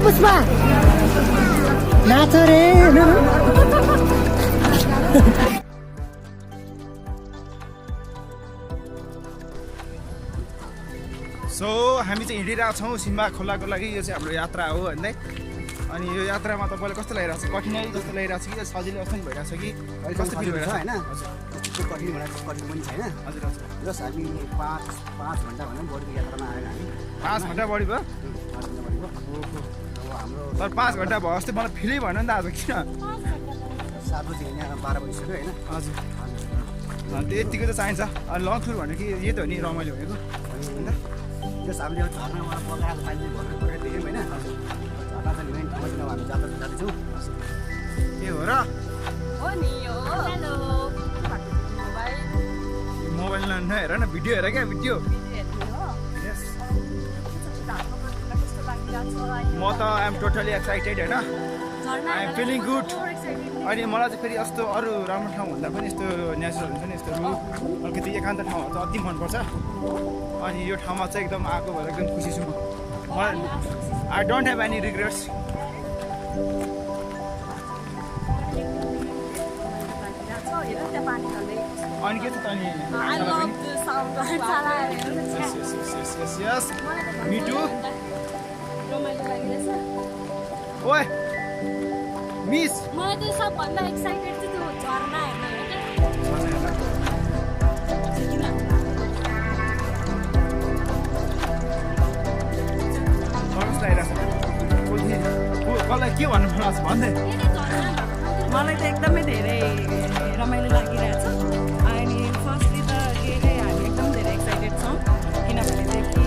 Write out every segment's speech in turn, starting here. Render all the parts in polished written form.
पुष्पा नाच रे सो हामी चाहिँ हिँडिरहेको छौँ सिम्बा खोलाको लागि। यो चाहिँ हाम्रो यात्रा हो भन्दै। अनि यो यात्रामा तपाईँलाई कस्तो लागिरहेको छ? कठिनाइ जस्तो लागिरहेको छ कि सजिलो जस्तो नि भइरहेको छ कि कस्तो फिल भइरहेको छ होइन? त्यस्तो कठिन पनि छैन। हजुर हजुर। जस्ट हामी 5 घन्टा भन्दा पनि बढीको यात्रामा आएर हामी 5 घन्टा बढी भयो? 5 घन्टा बढी भयो। अब हाम्रो तर 5 घन्टा भयो जस्तो मलाई फिलै भएन नि त आज। किन 7 बजी हिँड्ने 12 बजिसक्यो होइन? हजुर। अन्त यतिको त चाहिन्छ। अनि लङ टुर भनेको यही त हो नि रमाइलो भनेको होइन? जस्ट हामीले यो झर्नाबाट बगाएको पानी भर्नु पऱ्यो देख्यौँ होइन? झर्ना चाहिँ मेन ठाउँमा हामी जाँदैछौँ। ए हो र? हो नि यो हेलो मोबाइल नहेर न, भिडियो हेर क्या, भिडियो। यस म त आइएम टोटली एक्साइटेड होइन? I am feeling good. अनि मलाई चाहिँ फेरि यस्तो अरू राम्रो ठाउँ भन्दा पनि यस्तो नेचुरल हुन्छ नि, यस्तो रुख अलिकति एकान्त ठाउँहरू चाहिँ अति मनपर्छ। अनि यो ठाउँमा चाहिँ एकदम आएको भएर एकदम खुसी छु म। I don't have any regrets. अनि के छ त अनि मी टु। ओए मिस, मलाई त सबभन्दा एक्साइटेड चाहिँ त्यो झर्ना हेर्न कसलाई के भन्नु पर्छ भन्दै? मलाई त एकदमै धेरै रमाइलो लागिरहेछ। अनि फर्स्टली त के अरे हामी एकदम धेरै एक्साइटेड छौँ किनभनेदेखि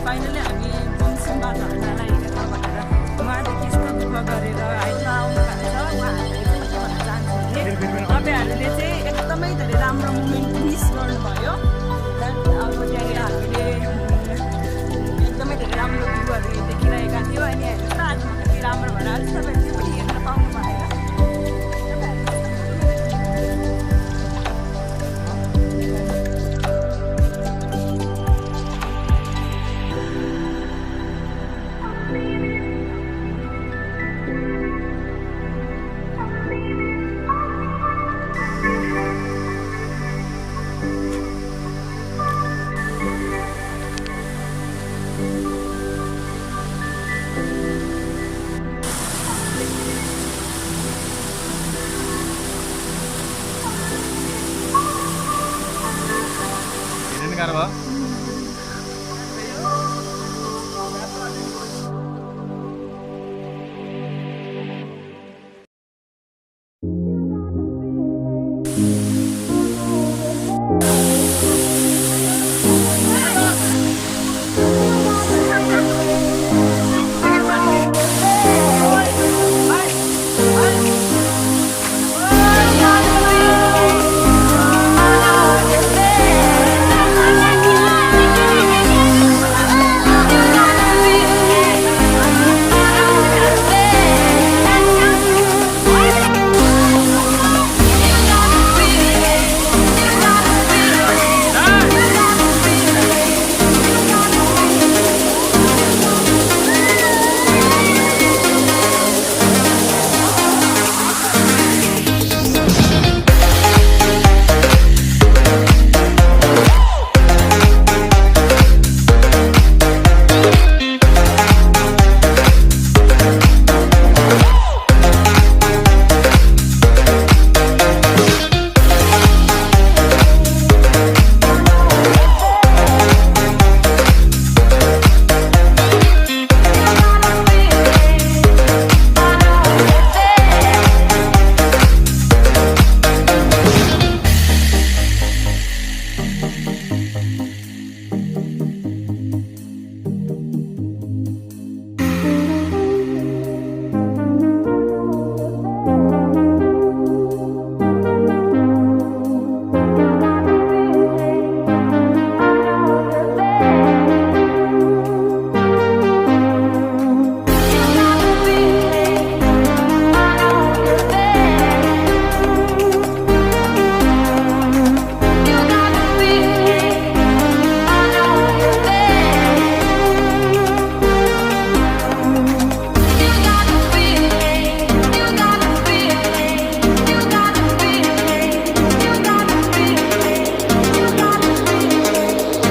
फाइनली हामी जुन सिम्बा झर्नालाई हेरेर भनेर उहाँदेखि यस्तो दुःख गरेर अहिले आउनु भएको छ। उहाँहरूले चाहिँ के भन्न चाहन्छु भने तपाईँहरूले चाहिँ एकदमै धेरै राम्रो मुमेन्ट मिस गर्नुभयो। अब त्यहाँनिर हामीले एकदमै धेरै राम्रो भ्यूहरू देखिरहेका थियो। अनि हेर्नु त आज कति राम्रो भएर आज तपाईँहरूले पनि हेर्न पाउनु भएन। गाह्रो भयो।